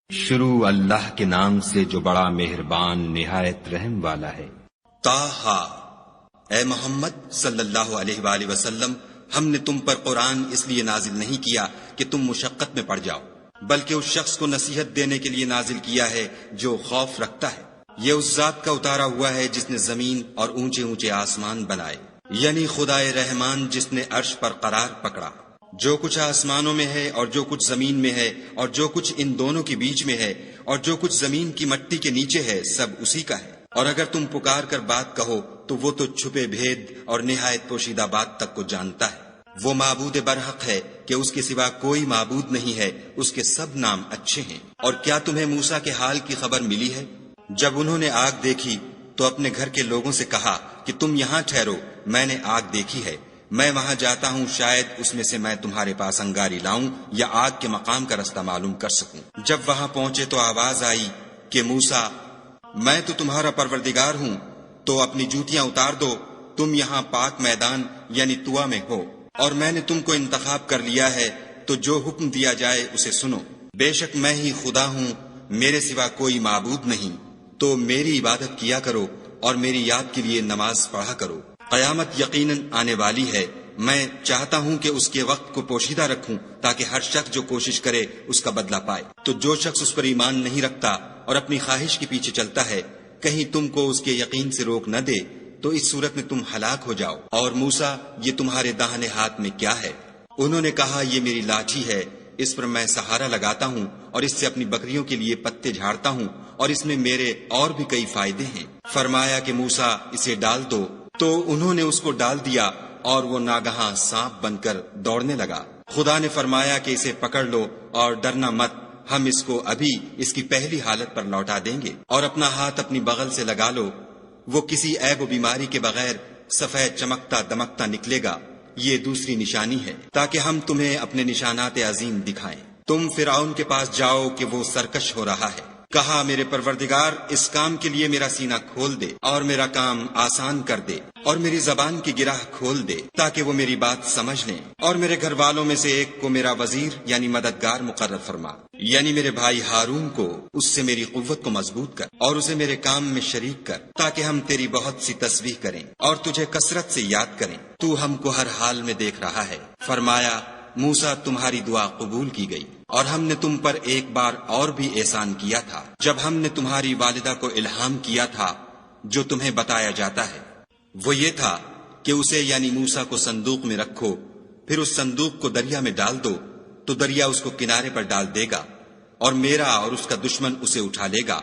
شروع اللہ کے نام سے جو بڑا مہربان نہایت رحم والا ہے۔ طٰہٰ، اے محمد صلی اللہ علیہ وآلہ وسلم، ہم نے تم پر قرآن اس لیے نازل نہیں کیا کہ تم مشقت میں پڑ جاؤ، بلکہ اس شخص کو نصیحت دینے کے لیے نازل کیا ہے جو خوف رکھتا ہے۔ یہ اس ذات کا اتارا ہوا ہے جس نے زمین اور اونچے اونچے آسمان بنائے، یعنی خدائے رحمان جس نے عرش پر قرار پکڑا۔ جو کچھ آسمانوں میں ہے اور جو کچھ زمین میں ہے اور جو کچھ ان دونوں کے بیچ میں ہے اور جو کچھ زمین کی مٹی کے نیچے ہے، سب اسی کا ہے۔ اور اگر تم پکار کر بات کہو تو وہ تو چھپے بھید اور نہایت پوشیدہ بات تک کو جانتا ہے۔ وہ معبود برحق ہے کہ اس کے سوا کوئی معبود نہیں ہے، اس کے سب نام اچھے ہیں۔ اور کیا تمہیں موسیٰ کے حال کی خبر ملی ہے؟ جب انہوں نے آگ دیکھی تو اپنے گھر کے لوگوں سے کہا کہ تم یہاں ٹھہرو، میں نے آگ دیکھی ہے، میں وہاں جاتا ہوں، شاید اس میں سے میں تمہارے پاس انگاری لاؤں یا آگ کے مقام کا رستہ معلوم کر سکوں۔ جب وہاں پہنچے تو آواز آئی کہ موسیٰ، میں تو تمہارا پروردگار ہوں، تو اپنی جوتیاں اتار دو، تم یہاں پاک میدان یعنی طویٰ میں ہو، اور میں نے تم کو انتخاب کر لیا ہے، تو جو حکم دیا جائے اسے سنو۔ بے شک میں ہی خدا ہوں، میرے سوا کوئی معبود نہیں، تو میری عبادت کیا کرو اور میری یاد کے لیے نماز پڑھا کرو۔ قیامت یقیناً آنے والی ہے، میں چاہتا ہوں کہ اس کے وقت کو پوشیدہ رکھوں تاکہ ہر شخص جو کوشش کرے اس کا بدلہ پائے۔ تو جو شخص اس پر ایمان نہیں رکھتا اور اپنی خواہش کے پیچھے چلتا ہے، کہیں تم کو اس کے یقین سے روک نہ دے تو اس صورت میں تم ہلاک ہو جاؤ۔ اور موسیٰ، یہ تمہارے داہنے ہاتھ میں کیا ہے؟ انہوں نے کہا، یہ میری لاٹھی ہے، اس پر میں سہارا لگاتا ہوں اور اس سے اپنی بکریوں کے لیے پتے جھاڑتا ہوں، اور اس میں میرے اور بھی کئی فائدے ہیں۔ فرمایا کہ موسیٰ، اسے ڈال دو، تو انہوں نے اس کو ڈال دیا اور وہ ناگہاں سانپ بن کر دوڑنے لگا۔ خدا نے فرمایا کہ اسے پکڑ لو اور ڈرنا مت، ہم اس کو ابھی اس کی پہلی حالت پر لوٹا دیں گے، اور اپنا ہاتھ اپنی بغل سے لگا لو، وہ کسی عیب و بیماری کے بغیر سفید چمکتا دمکتا نکلے گا۔ یہ دوسری نشانی ہے تاکہ ہم تمہیں اپنے نشانات عظیم دکھائیں۔ تم فرعون کے پاس جاؤ کہ وہ سرکش ہو رہا ہے۔ کہا، میرے پروردگار، اس کام کے لیے میرا سینہ کھول دے اور میرا کام آسان کر دے، اور میری زبان کی گرہ کھول دے تاکہ وہ میری بات سمجھ لیں، اور میرے گھر والوں میں سے ایک کو میرا وزیر یعنی مددگار مقرر فرما، یعنی میرے بھائی ہارون کو، اس سے میری قوت کو مضبوط کر اور اسے میرے کام میں شریک کر، تاکہ ہم تیری بہت سی تسبیح کریں اور تجھے کثرت سے یاد کریں، تو ہم کو ہر حال میں دیکھ رہا ہے۔ فرمایا، موسیٰ، تمہاری دعا قبول کی گئی، اور ہم نے تم پر ایک بار اور بھی احسان کیا تھا، جب ہم نے تمہاری والدہ کو الہام کیا تھا جو تمہیں بتایا جاتا ہے۔ وہ یہ تھا کہ اسے یعنی موسیٰ کو صندوق میں رکھو، پھر اس صندوق کو دریا میں ڈال دو، تو دریا اس کو کنارے پر ڈال دے گا، اور میرا اور اس کا دشمن اسے اٹھا لے گا۔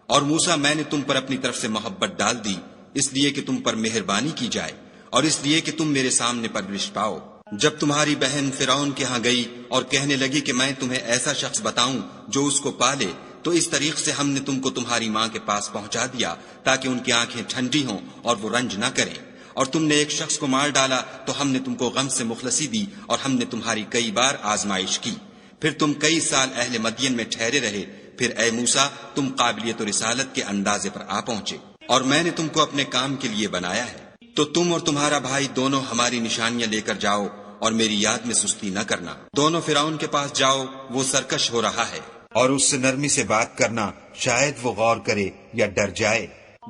اور موسیٰ، میں نے تم پر اپنی طرف سے محبت ڈال دی، اس لیے کہ تم پر مہربانی کی جائے اور اس لیے کہ تم میرے سامنے پرورش پاؤ۔ جب تمہاری بہن فرعون کے ہاں گئی اور کہنے لگی کہ میں تمہیں ایسا شخص بتاؤں جو اس کو پالے، تو اس طریق سے ہم نے تم کو تمہاری ماں کے پاس پہنچا دیا تاکہ ان کی آنکھیں ٹھنڈی ہوں اور وہ رنج نہ کریں۔ اور تم نے ایک شخص کو مار ڈالا تو ہم نے تم کو غم سے مخلصی دی، اور ہم نے تمہاری کئی بار آزمائش کی، پھر تم کئی سال اہل مدین میں ٹھہرے رہے، پھر اے موسیٰ، تم قابلیت و رسالت کے اندازے پر آ پہنچے، اور میں نے تم کو اپنے کام کے لیے بنایا ہے، تو تم اور تمہارا بھائی دونوں ہماری نشانیاں لے کر جاؤ اور میری یاد میں سستی نہ کرنا۔ دونوں فرعون کے پاس جاؤ، وہ سرکش ہو رہا ہے، اور اس سے نرمی سے بات کرنا، شاید وہ غور کرے یا ڈر جائے۔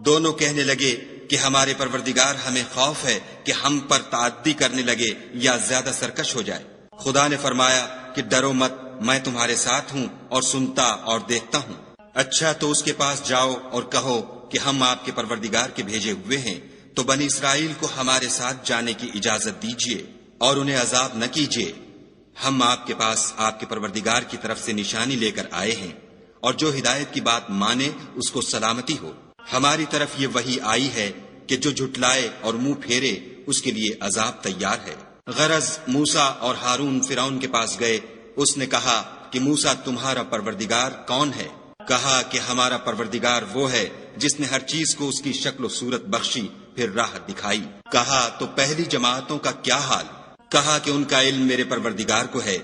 دونوں کہنے لگے کہ ہمارے پروردگار، ہمیں خوف ہے کہ ہم پر تعدی کرنے لگے یا زیادہ سرکش ہو جائے۔ خدا نے فرمایا کہ ڈرو مت، میں تمہارے ساتھ ہوں اور سنتا اور دیکھتا ہوں۔ اچھا، تو اس کے پاس جاؤ اور کہو کہ ہم آپ کے پروردگار کے بھیجے ہوئے ہیں، تو بنی اسرائیل کو ہمارے ساتھ جانے کی اجازت دیجیے اور انہیں عذاب نہ کیجیے، ہم آپ کے پاس آپ کے پروردگار کی طرف سے نشانی لے کر آئے ہیں، اور جو ہدایت کی بات مانے اس کو سلامتی ہو۔ ہماری طرف یہ وحی آئی ہے کہ جو جھٹلائے اور منہ پھیرے اس کے لیے عذاب تیار ہے۔ غرض موسیٰ اور ہارون فرعون کے پاس گئے، اس نے کہا کہ موسیٰ، تمہارا پروردگار کون ہے؟ کہا کہ ہمارا پروردگار وہ ہے جس نے ہر چیز کو اس کی شکل و صورت بخشی، پھر راہ دکھائی۔ کہا، تو پہلی جماعتوں کا کیا حال؟ کہا کہ ان کا علم میرے پروردگار کو ہے،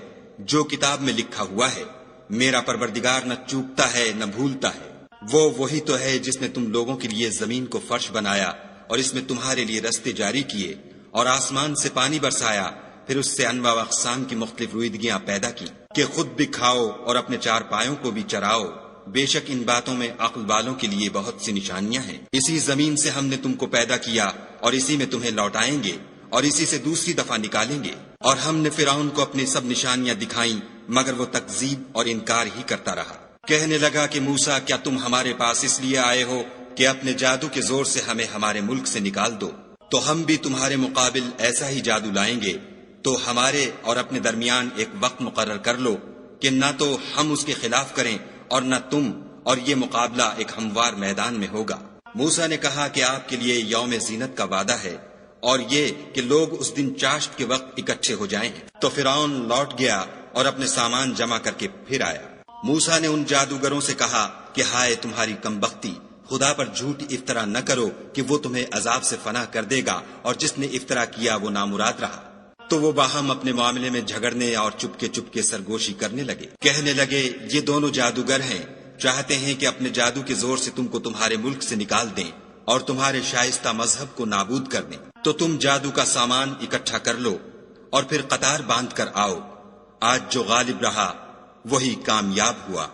جو کتاب میں لکھا ہوا ہے، میرا پروردگار نہ چوکتا ہے نہ بھولتا ہے۔ وہ وہی تو ہے جس نے تم لوگوں کے لیے زمین کو فرش بنایا اور اس میں تمہارے لیے رستے جاری کیے، اور آسمان سے پانی برسایا، پھر اس سے انواع و اقسام کی مختلف رویدگیاں پیدا کی۔ کہ خود بھی کھاؤ اور اپنے چار پایوں کو بھی چراؤ، بے شک ان باتوں میں عقل والوں کے لیے بہت سی نشانیاں ہیں۔ اسی زمین سے ہم نے تم کو پیدا کیا اور اسی میں تمہیں لوٹائیں گے اور اسی سے دوسری دفعہ نکالیں گے۔ اور ہم نے فرعون کو اپنی سب نشانیاں دکھائیں مگر وہ تکذیب اور انکار ہی کرتا رہا۔ کہنے لگا کہ موسیٰ کیا تم ہمارے پاس اس لیے آئے ہو کہ اپنے جادو کے زور سے ہمیں ہمارے ملک سے نکال دو؟ تو ہم بھی تمہارے مقابل ایسا ہی جادو لائیں گے، تو ہمارے اور اپنے درمیان ایک وقت مقرر کر لو کہ نہ تو ہم اس کے خلاف کریں اور نہ تم، اور یہ مقابلہ ایک ہموار میدان میں ہوگا۔ موسیٰ نے کہا کہ آپ کے لیے یوم زینت کا وعدہ ہے اور یہ کہ لوگ اس دن چاشت کے وقت اکٹھے ہو جائیں۔ تو فرعون لوٹ گیا اور اپنے سامان جمع کر کے پھر آیا۔ موسیٰ نے ان جادوگروں سے کہا کہ ہائے تمہاری کمبختی، خدا پر جھوٹ افطرا نہ کرو کہ وہ تمہیں عذاب سے فنا کر دے گا، اور جس نے افطرا کیا وہ نامراد رہا۔ تو وہ باہم اپنے معاملے میں جھگڑنے اور چپکے سرگوشی کرنے لگے۔ کہنے لگے یہ دونوں جادوگر ہیں، چاہتے ہیں کہ اپنے جادو کے زور سے تم کو تمہارے ملک سے نکال دیں اور تمہارے شائستہ مذہب کو نابود کر دیں۔ تو تم جادو کا سامان اکٹھا کر لو اور پھر قطار باندھ کر آؤ، آج جو غالب رہا وہی کامیاب ہوا۔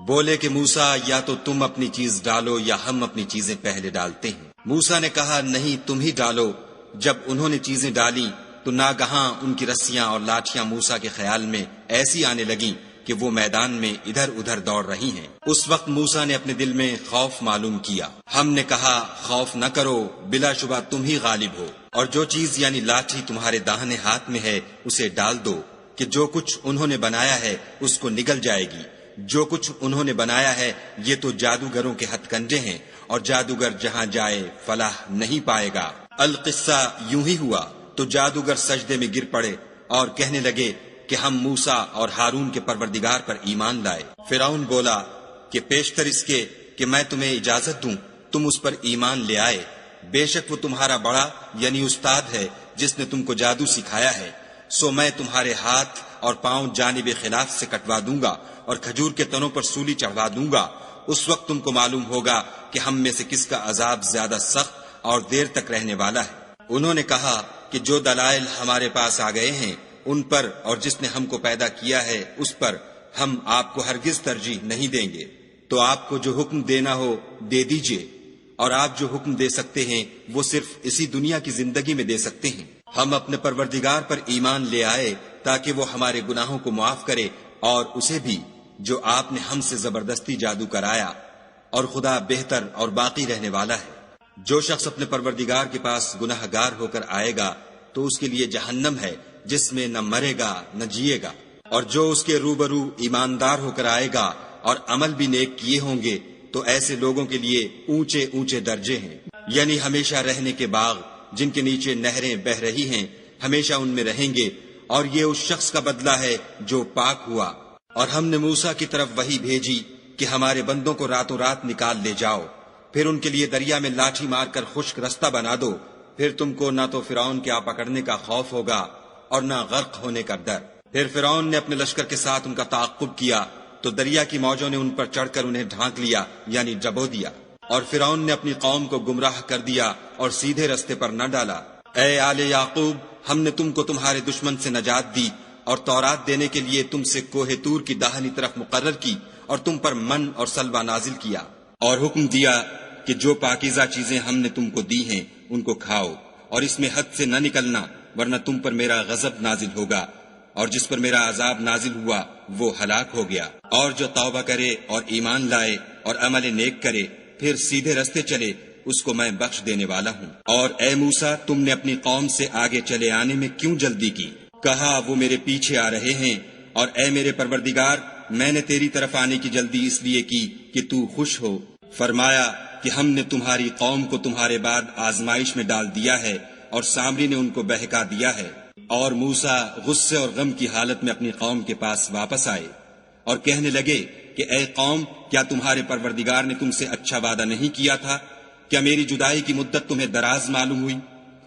بولے کہ موسیٰ یا تو تم اپنی چیز ڈالو یا ہم اپنی چیزیں پہلے ڈالتے ہیں۔ موسیٰ نے کہا نہیں تم ہی ڈالو۔ جب انہوں نے چیزیں ڈالی تو ناگہاں ان کی رسیاں اور لاٹھیاں موسیٰ کے خیال میں ایسی آنے لگیں کہ وہ میدان میں ادھر ادھر دوڑ رہی ہیں۔ اس وقت موسیٰ نے اپنے دل میں خوف معلوم کیا۔ ہم نے کہا خوف نہ کرو، بلا شبہ تم ہی غالب ہو، اور جو چیز یعنی لاٹھی تمہارے داہنے ہاتھ میں ہے اسے ڈال دو کہ جو کچھ انہوں نے بنایا ہے اس کو نگل جائے گی۔ جو کچھ انہوں نے بنایا ہے یہ تو جادوگروں کے ہتھ کنڈے ہیں، اور جادوگر جہاں جائے فلاح نہیں پائے گا۔ القصہ یوں ہی ہوا تو جادوگر سجدے میں گر پڑے اور کہنے لگے کہ ہم موسیٰ اور ہارون کے پروردگار پر ایمان لائے۔ فرعون بولا کہ پیشتر اس کے کہ میں تمہیں اجازت دوں تم اس پر ایمان لے آئے، بے شک وہ تمہارا بڑا یعنی استاد ہے جس نے تم کو جادو سکھایا ہے، سو میں تمہارے ہاتھ اور پاؤں جانب خلاف سے کٹوا دوں گا اور کھجور کے تنوں پر سولی چڑھوا دوں گا۔ اس وقت تم کو معلوم ہوگا کہ ہم میں سے کس کا عذاب زیادہ سخت اور دیر تک رہنے والا ہے۔ انہوں نے کہا کہ جو دلائل ہمارے پاس آ گئے ہیں ان پر اور جس نے ہم کو پیدا کیا ہے اس پر ہم آپ کو ہرگز ترجیح نہیں دیں گے، تو آپ کو جو حکم دینا ہو دے دیجئے، اور آپ جو حکم دے سکتے ہیں وہ صرف اسی دنیا کی زندگی میں دے سکتے ہیں۔ ہم اپنے پروردگار پر ایمان لے آئے تاکہ وہ ہمارے گناہوں کو معاف کرے اور اسے بھی جو آپ نے ہم سے زبردستی جادو کرایا، اور خدا بہتر اور باقی رہنے والا ہے۔ جو شخص اپنے پروردگار کے پاس گناہ گار ہو کر آئے گا تو اس کے لیے جہنم ہے جس میں نہ مرے گا نہ جیے گا، اور جو اس کے روبرو ایماندار ہو کر آئے گا اور عمل بھی نیک کیے ہوں گے تو ایسے لوگوں کے لیے اونچے اونچے درجے ہیں، یعنی ہمیشہ رہنے کے باغ جن کے نیچے نہریں بہ رہی ہیں، ہمیشہ ان میں رہیں گے، اور یہ اس شخص کا بدلہ ہے جو پاک ہوا۔ اور ہم نے موسیٰ کی طرف وحی بھیجی کہ ہمارے بندوں کو راتوں رات نکال لے جاؤ، پھر ان کے لیے دریا میں لاٹھی مار کر خشک رستہ بنا دو، پھر تم کو نہ تو فرعون کے آ پکڑنے کا خوف ہوگا اور نہ غرق ہونے کا ڈر۔ پھر فرعون نے اپنے لشکر کے ساتھ ان کا تعاقب کیا تو دریا کی موجوں نے ان پر چڑھ کر انہیں ڈھانک لیا یعنی ڈبو دیا، اور فرعون نے اپنی قوم کو گمراہ کر دیا اور سیدھے رستے پر نہ ڈالا۔ اے آل یعقوب، ہم نے تم کو تمہارے دشمن سے نجات دی اور تورات دینے کے لیے تم سے کوہ طور کی داہنی طرف مقرر کی، اور تم پر من اور سلوہ نازل کیا، اور حکم دیا کہ جو پاکیزہ چیزیں ہم نے تم کو دی ہیں ان کو کھاؤ، اور اس میں حد سے نہ نکلنا ورنہ تم پر میرا غضب نازل ہوگا، اور جس پر میرا عذاب نازل ہوا وہ ہلاک ہو گیا۔ اور جو توبہ کرے اور ایمان لائے اور عمل نیک کرے پھر سیدھے رستے چلے اس کو میں بخش دینے والا ہوں۔ اور اے موسیٰ، تم نے اپنی قوم سے آگے چلے آنے میں کیوں جلدی کی؟ کہا وہ میرے پیچھے آ رہے ہیں، اور اے میرے پروردگار، میں نے تیری طرف آنے کی جلدی اس لیے کی کہ تو خوش ہو۔ فرمایا کہ ہم نے تمہاری قوم کو تمہارے بعد آزمائش میں ڈال دیا ہے اور سامری نے ان کو بہکا دیا ہے۔ اور موسیٰ غصے اور غم کی حالت میں اپنی قوم کے پاس واپس آئے اور کہنے لگے کہ اے قوم، کیا تمہارے پروردگار نے تم سے اچھا وعدہ نہیں کیا تھا؟ کیا میری جدائی کی مدت تمہیں دراز معلوم ہوئی؟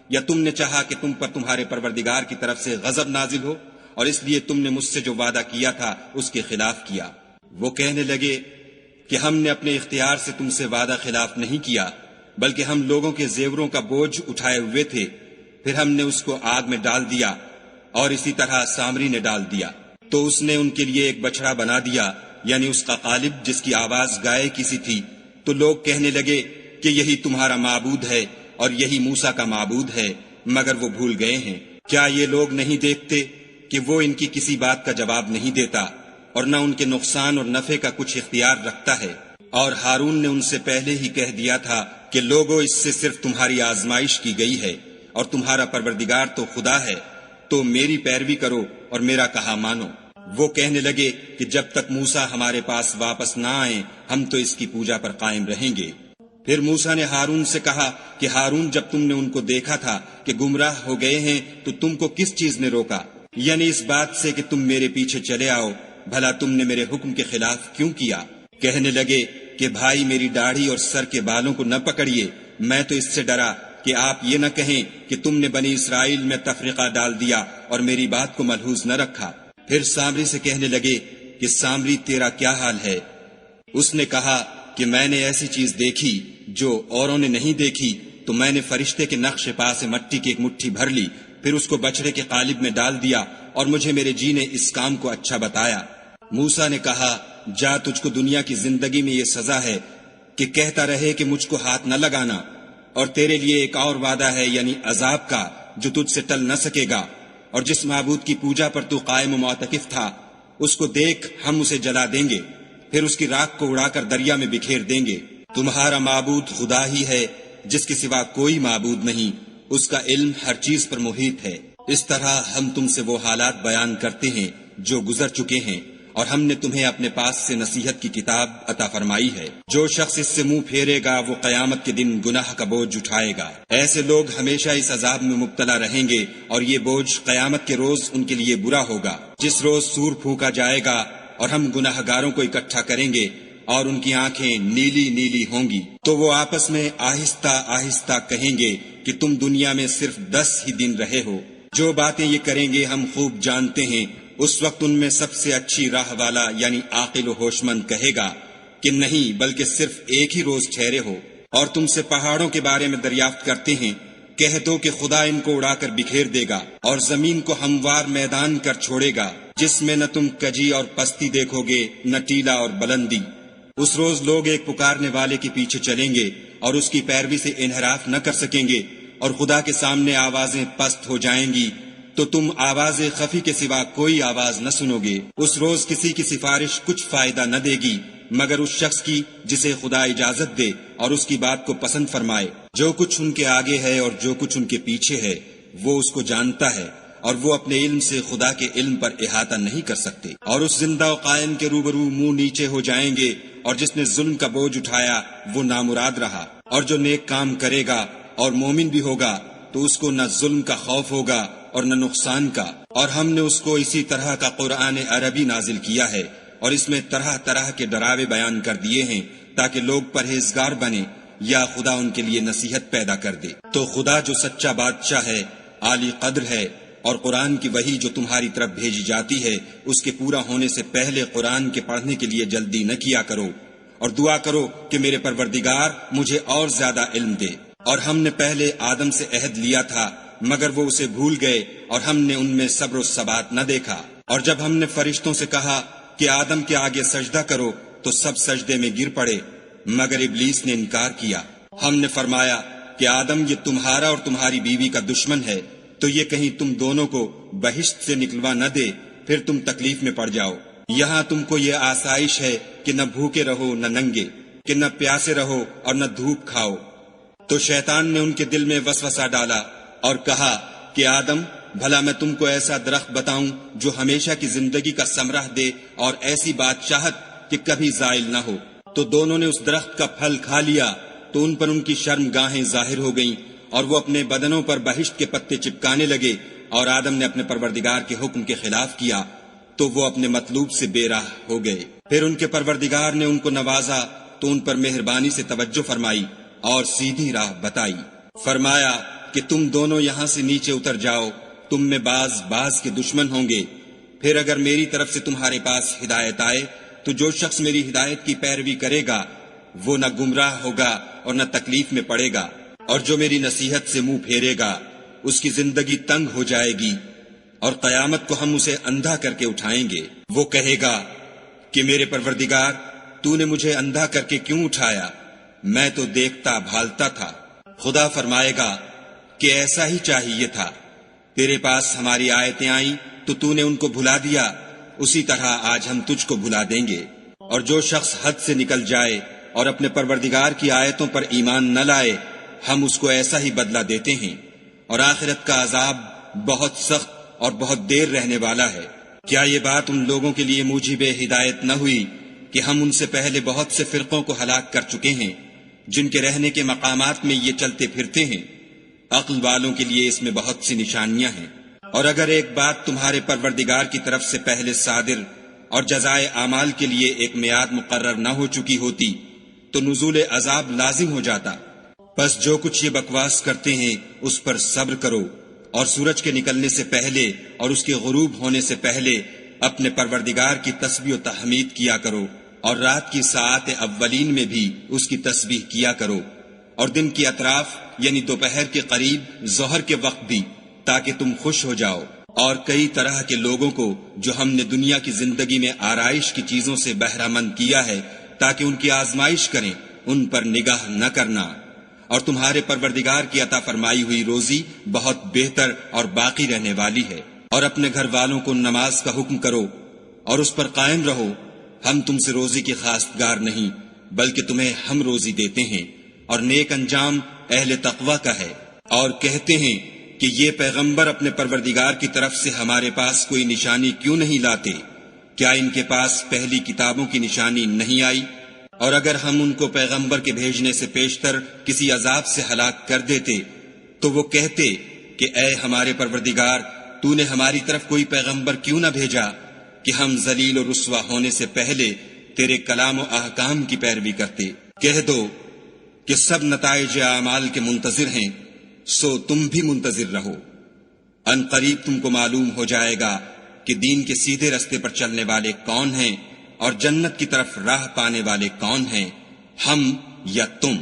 یا تم نے چاہا کہ تم پر تمہارے پروردگار کی طرف سے غضب نازل ہو، اور اس لیے تم نے مجھ سے جو وعدہ کیا تھا اس کے خلاف کیا؟ وہ کہنے لگے کہ ہم نے اپنے اختیار سے تم سے وعدہ خلاف نہیں کیا، بلکہ ہم لوگوں کے زیوروں کا بوجھ اٹھائے ہوئے تھے، پھر ہم نے اس کو آگ میں ڈال دیا اور اسی طرح سامری نے ڈال دیا۔ تو اس نے ان کے لیے ایک بچڑا بنا دیا، یعنی اس کا قالب جس کی آواز گائے کی سی تھی۔ تو لوگ کہنے لگے کہ یہی تمہارا معبود ہے اور یہی موسیٰ کا معبود ہے، مگر وہ بھول گئے ہیں۔ کیا یہ لوگ نہیں دیکھتے کہ وہ ان کی کسی بات کا جواب نہیں دیتا اور نہ ان کے نقصان اور نفع کا کچھ اختیار رکھتا ہے؟ اور ہارون نے ان سے پہلے ہی کہہ دیا تھا کہ لوگوں، اس سے صرف تمہاری آزمائش کی گئی ہے اور تمہارا پروردگار تو خدا ہے، تو میری پیروی کرو اور میرا کہا مانو۔ وہ کہنے لگے کہ جب تک موسیٰ ہمارے پاس واپس نہ آئیں ہم تو اس کی پوجا پر قائم رہیں گے۔ پھر موسیٰ نے ہارون سے کہا کہ ہارون، جب تم نے ان کو دیکھا تھا کہ گمراہ ہو گئے ہیں تو تم کو کس چیز نے روکا؟ یعنی اس بات سے کہ تم میرے پیچھے چلے آؤ، بھلا تم نے میرے حکم کے خلاف کیوں کیا؟ کہنے لگے کہ بھائی، میری داڑھی اور سر کے بالوں کو نہ پکڑیے، میں تو اس سے ڈرا کہ آپ یہ نہ کہیں کہ تم نے بنی اسرائیل میں تفرقہ ڈال دیا اور میری بات کو ملحوظ نہ رکھا۔ پھر سامری سے کہنے لگے کہ سامری، تیرا کیا حال ہے؟ اس نے کہا کہ میں نے ایسی چیز دیکھی جو اوروں نے نہیں دیکھی، تو میں نے فرشتے کے نقش پا سے مٹی کی ایک مٹھی بھر لی، پھر اس کو بچڑے کے قالب میں ڈال دیا، اور مجھے میرے جی نے اس کام کو اچھا بتایا۔ موسیٰ نے کہا، جا، تجھ کو دنیا کی زندگی میں یہ سزا ہے کہ کہتا رہے کہ مجھ کو ہاتھ نہ لگانا، اور تیرے لیے ایک اور وعدہ ہے، یعنی عذاب کا، جو تجھ سے ٹل نہ سکے گا۔ اور جس معبود کی پوجا پر تو قائم و معتکف تھا، اس کو دیکھ، ہم اسے جلا دیں گے، پھر اس کی راکھ کو اڑا کر دریا میں بکھیر دیں گے۔ تمہارا معبود خدا ہی ہے، جس کے سوا کوئی معبود نہیں، اس کا علم ہر چیز پر محیط ہے۔ اس طرح ہم تم سے وہ حالات بیان کرتے ہیں جو گزر چکے ہیں، اور ہم نے تمہیں اپنے پاس سے نصیحت کی کتاب عطا فرمائی ہے۔ جو شخص اس سے منہ پھیرے گا وہ قیامت کے دن گناہ کا بوجھ اٹھائے گا۔ ایسے لوگ ہمیشہ اس عذاب میں مبتلا رہیں گے، اور یہ بوجھ قیامت کے روز ان کے لیے برا ہوگا، جس روز سور پھونکا جائے گا اور ہم گناہ گاروں کو اکٹھا کریں گے اور ان کی آنکھیں نیلی نیلی ہوں گی، تو وہ آپس میں آہستہ آہستہ کہیں گے کہ تم دنیا میں صرف 10 ہی دن رہے ہو۔ جو باتیں یہ کریں گے ہم خوب جانتے ہیں۔ اس وقت ان میں سب سے اچھی راہ والا یعنی عاقل و ہوش مند کہے گا کہ نہیں، بلکہ صرف ایک ہی روز ٹھہرے ہو۔ اور تم سے پہاڑوں کے بارے میں دریافت کرتے ہیں، کہہ دو کہ خدا ان کو اڑا کر بکھیر دے گا اور زمین کو ہموار میدان کر چھوڑے گا، جس میں نہ تم کجی اور پستی دیکھو گے، نہ ٹیلا اور بلندی۔ اس روز لوگ ایک پکارنے والے کے پیچھے چلیں گے اور اس کی پیروی سے انحراف نہ کر سکیں گے، اور خدا کے سامنے آوازیں پست ہو جائیں گی تو تم آواز خفی کے سوا کوئی آواز نہ سنو گے۔ اس روز کسی کی سفارش کچھ فائدہ نہ دے گی مگر اس شخص کی جسے خدا اجازت دے اور اس کی بات کو پسند فرمائے۔ جو کچھ ان کے آگے ہے اور جو کچھ ان کے پیچھے ہے وہ اس کو جانتا ہے، اور وہ اپنے علم سے خدا کے علم پر احاطہ نہیں کر سکتے۔ اور اس زندہ و قائم کے روبرو منہ نیچے ہو جائیں گے، اور جس نے ظلم کا بوجھ اٹھایا وہ نامراد رہا، اور جو نیک کام کرے گا اور مومن بھی ہوگا تو اس کو نہ ظلم کا خوف ہوگا اور نہ نقصان کا۔ اور ہم نے اس کو اسی طرح کا قرآن عربی نازل کیا ہے، اور اس میں طرح طرح کے ڈراوے بیان کر دیے ہیں تاکہ لوگ پرہیزگار بنے یا خدا ان کے لیے نصیحت پیدا کر دے۔ تو خدا جو سچا بادشاہ ہے، عالی قدر ہے، اور قرآن کی وحی جو تمہاری طرف بھیجی جاتی ہے اس کے پورا ہونے سے پہلے قرآن کے پڑھنے کے لیے جلدی نہ کیا کرو، اور دعا کرو کہ میرے پروردگار مجھے اور زیادہ علم دے۔ اور ہم نے پہلے آدم سے عہد لیا تھا مگر وہ اسے بھول گئے، اور ہم نے ان میں صبر و ثبات نہ دیکھا۔ اور جب ہم نے فرشتوں سے کہا کہ آدم کے آگے سجدہ کرو تو سب سجدے میں گر پڑے مگر ابلیس نے انکار کیا۔ ہم نے فرمایا کہ آدم، یہ تمہارا اور تمہاری بیوی کا دشمن ہے، تو یہ کہیں تم دونوں کو بہشت سے نکلوا نہ دے، پھر تم تکلیف میں پڑ جاؤ۔ یہاں تم کو یہ آسائش ہے کہ نہ بھوکے رہو نہ ننگے، کہ نہ پیاسے رہو اور نہ دھوپ کھاؤ۔ تو شیطان نے ان کے دل میں وسوسہ ڈالا اور کہا کہ آدم، بھلا میں تم کو ایسا درخت بتاؤں جو ہمیشہ کی زندگی کا ثمرہ دے اور ایسی بادشاہت کہ کبھی زائل نہ ہو۔ تو دونوں نے اس درخت کا پھل کھا لیا تو ان پر ان کی شرم گاہیں ظاہر ہو گئیں، اور وہ اپنے بدنوں پر بہشت کے پتے چپکانے لگے، اور آدم نے اپنے پروردگار کے حکم کے خلاف کیا تو وہ اپنے مطلوب سے بے راہ ہو گئے۔ پھر ان کے پروردگار نے ان کو نوازا تو ان پر مہربانی سے توجہ فرمائی اور سیدھی راہ بتائی۔ فرمایا کہ تم دونوں یہاں سے نیچے اتر جاؤ، تم میں بعض کے دشمن ہوں گے۔ پھر اگر میری طرف سے تمہارے پاس ہدایت آئے تو جو شخص میری ہدایت کی پیروی کرے گا وہ نہ گمراہ ہوگا اور نہ تکلیف میں پڑے گا، اور جو میری نصیحت سے منہ پھیرے گا اس کی زندگی تنگ ہو جائے گی اور قیامت کو ہم اسے اندھا کر کے اٹھائیں گے۔ وہ کہے گا کہ میرے پروردگار، تو نے مجھے اندھا کر کے کیوں اٹھایا؟ میں تو دیکھتا بھالتا تھا۔ خدا فرمائے گا کہ ایسا ہی چاہیے تھا، تیرے پاس ہماری آیتیں آئیں تو نے ان کو بھلا دیا، اسی طرح آج ہم تجھ کو بھلا دیں گے۔ اور جو شخص حد سے نکل جائے اور اپنے پروردگار کی آیتوں پر ایمان نہ لائے، ہم اس کو ایسا ہی بدلہ دیتے ہیں، اور آخرت کا عذاب بہت سخت اور بہت دیر رہنے والا ہے۔ کیا یہ بات ان لوگوں کے لیے موجب ہدایت نہ ہوئی کہ ہم ان سے پہلے بہت سے فرقوں کو ہلاک کر چکے ہیں، جن کے رہنے کے مقامات میں یہ چلتے پھرتے ہیں؟ عقل والوں کے لیے اس میں بہت سی نشانیاں ہیں۔ اور اگر ایک بات تمہارے پروردگار کی طرف سے پہلے صادر اور جزائے اعمال کے لیے ایک میعاد مقرر نہ ہو چکی ہوتی تو نزول عذاب لازم ہو جاتا۔ بس جو کچھ یہ بکواس کرتے ہیں اس پر صبر کرو، اور سورج کے نکلنے سے پہلے اور اس کے غروب ہونے سے پہلے اپنے پروردگار کی تسبیح و تحمید کیا کرو، اور رات کی ساعات اولین میں بھی اس کی تسبیح کیا کرو، اور دن کی اطراف یعنی دوپہر کے قریب ظہر کے وقت بھی، تاکہ تم خوش ہو جاؤ۔ اور کئی طرح کے لوگوں کو جو ہم نے دنیا کی زندگی میں آرائش کی چیزوں سے بہرہ مند کیا ہے تاکہ ان کی آزمائش کریں، ان پر نگاہ نہ کرنا۔ اور تمہارے پروردگار کی عطا فرمائی ہوئی روزی بہت بہتر اور باقی رہنے والی ہے۔ اور اپنے گھر والوں کو نماز کا حکم کرو اور اس پر قائم رہو۔ ہم تم سے روزی کی خواستگار نہیں، بلکہ تمہیں ہم روزی دیتے ہیں، اور نیک انجام اہل تقوی کا ہے۔ اور کہتے ہیں کہ یہ پیغمبر اپنے پروردگار کی طرف سے ہمارے پاس کوئی نشانی کیوں نہیں لاتے؟ کیا ان کے پاس پہلی کتابوں کی نشانی نہیں آئی؟ اور اگر ہم ان کو پیغمبر کے بھیجنے سے پیشتر کسی عذاب سے ہلاک کر دیتے تو وہ کہتے کہ اے ہمارے پروردگار، تو نے ہماری طرف کوئی پیغمبر کیوں نہ بھیجا کہ ہم ذلیل و رسوا ہونے سے پہلے تیرے کلام و احکام کی پیروی کرتے۔ کہہ دو کہ سب نتائج اعمال کے منتظر ہیں، سو تم بھی منتظر رہو۔ ان قریب تم کو معلوم ہو جائے گا کہ دین کے سیدھے رستے پر چلنے والے کون ہیں، اور جنت کی طرف راہ پانے والے کون ہیں، ہم یا تم۔